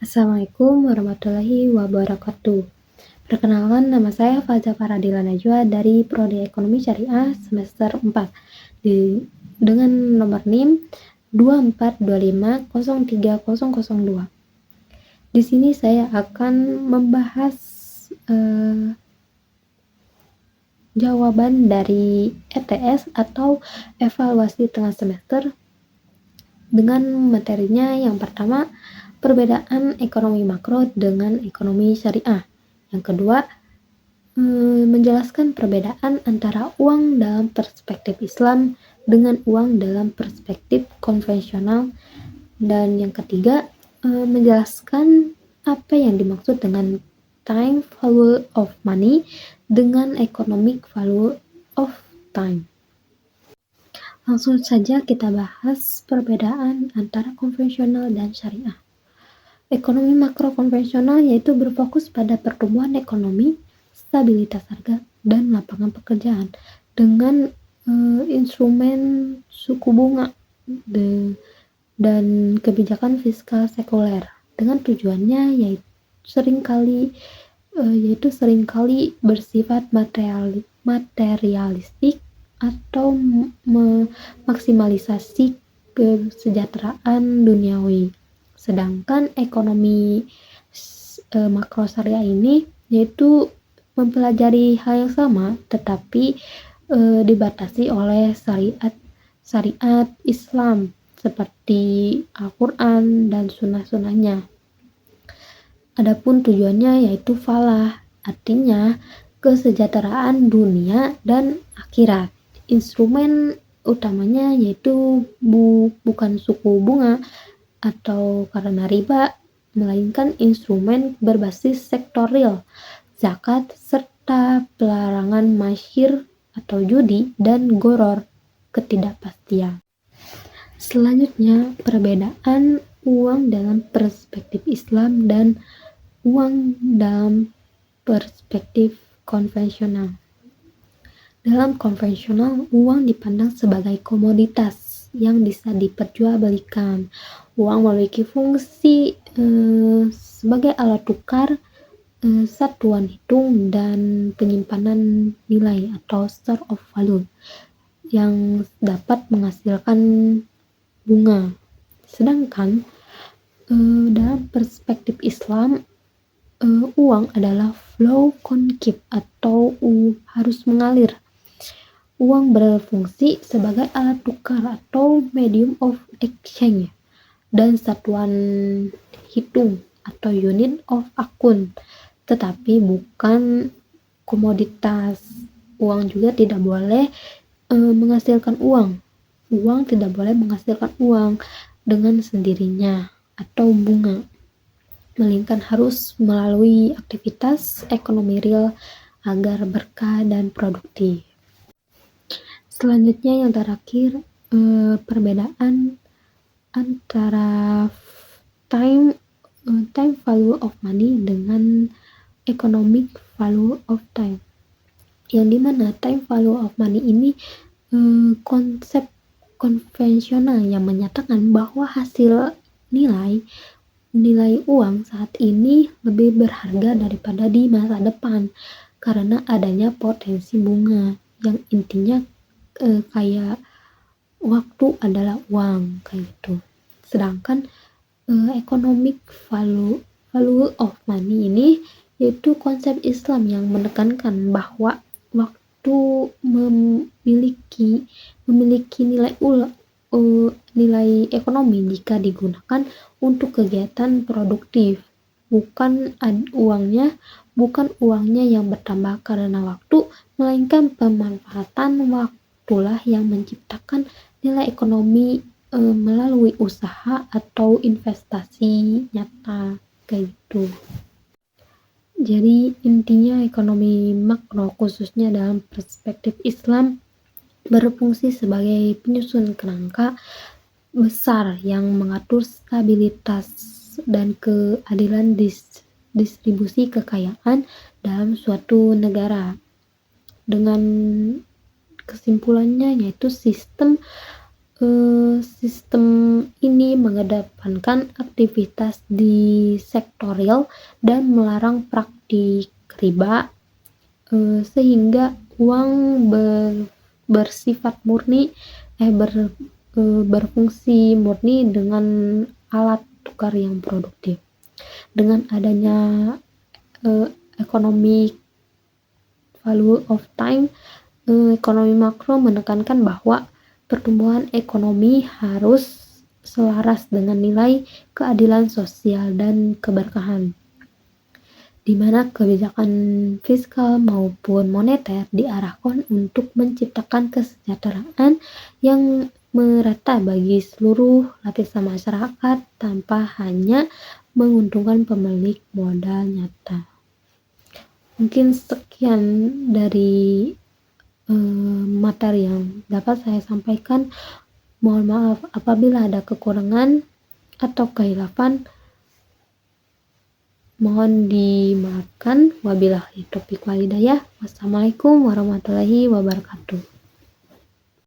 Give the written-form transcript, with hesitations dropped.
Assalamualaikum warahmatullahi wabarakatuh. Perkenalkan, nama saya Faza Faradila Najwa dari Prodi Ekonomi Syariah semester 4 dengan nomor NIM 2425030002. Di sini saya akan membahas jawaban dari ETS atau evaluasi tengah semester dengan materinya. Yang pertama, perbedaan ekonomi makro dengan ekonomi syariah. Yang kedua, menjelaskan perbedaan antara uang dalam perspektif Islam dengan uang dalam perspektif konvensional. Dan yang ketiga, menjelaskan apa yang dimaksud dengan time value of money dengan economic value of time. Langsung saja kita bahas perbedaan antara konvensional dan syariah. Ekonomi makro konvensional yaitu berfokus pada pertumbuhan ekonomi, stabilitas harga, dan lapangan pekerjaan dengan instrumen suku bunga dan kebijakan fiskal sekuler, dengan tujuannya yaitu seringkali bersifat materialistik atau memaksimalisasi kesejahteraan duniawi. Sedangkan ekonomi makro syariah ini yaitu mempelajari hal yang sama tetapi dibatasi oleh syariat Islam seperti Al-Quran dan sunnah-sunnahnya. Adapun tujuannya yaitu falah, artinya kesejahteraan dunia dan akhirat. Instrumen utamanya yaitu bukan suku bunga atau karena riba, melainkan instrumen berbasis sektor real, zakat, serta pelarangan masyir atau judi dan goror, ketidakpastian. Selanjutnya, perbedaan uang dalam perspektif Islam dan uang dalam perspektif konvensional. Dalam konvensional, uang dipandang sebagai komoditas yang bisa diperjualbelikan. Uang memiliki fungsi sebagai alat tukar, satuan hitung, dan penyimpanan nilai atau store of value yang dapat menghasilkan bunga. Sedangkan dalam perspektif Islam, uang adalah flow concave atau harus mengalir. Uang berfungsi sebagai alat tukar atau medium of exchange dan satuan hitung atau unit of account, tetapi bukan komoditas. Uang juga tidak boleh menghasilkan uang. Uang tidak boleh menghasilkan uang dengan sendirinya atau bunga, melainkan harus melalui aktivitas ekonomi real agar berkah dan produktif. Selanjutnya yang terakhir, perbedaan antara time value of money dengan economic value of time, yang dimana time value of money ini konsep konvensional yang menyatakan bahwa hasil nilai uang saat ini lebih berharga daripada di masa depan karena adanya potensi bunga yang intinya kayak waktu adalah uang kayak gitu. Sedangkan economic value of money ini yaitu konsep Islam yang menekankan bahwa waktu memiliki nilai ekonomi jika digunakan untuk kegiatan produktif, bukan uangnya yang bertambah karena waktu, melainkan pemanfaatan waktulah yang menciptakan nilai ekonomi melalui usaha atau investasi nyata kayak gitu. Jadi intinya ekonomi makro khususnya dalam perspektif Islam berfungsi sebagai penyusun kerangka besar yang mengatur stabilitas dan keadilan distribusi kekayaan dalam suatu negara. Dengan kesimpulannya yaitu sistem Sistem ini mengedepankan aktivitas di sektor real dan melarang praktik riba, sehingga uang bersifat murni berfungsi murni dengan alat tukar yang produktif. Dengan adanya economic value of time, ekonomi makro menekankan bahwa pertumbuhan ekonomi harus selaras dengan nilai keadilan sosial dan keberkahan, di mana kebijakan fiskal maupun moneter diarahkan untuk menciptakan kesejahteraan yang merata bagi seluruh lapisan masyarakat tanpa hanya menguntungkan pemilik modal nyata. Mungkin sekian dari materi yang dapat saya sampaikan. Mohon maaf apabila ada kekurangan atau kehilafan, mohon dimaafkan. Wabillahi taufiq wal hidayah. Wassalamualaikum warahmatullahi wabarakatuh.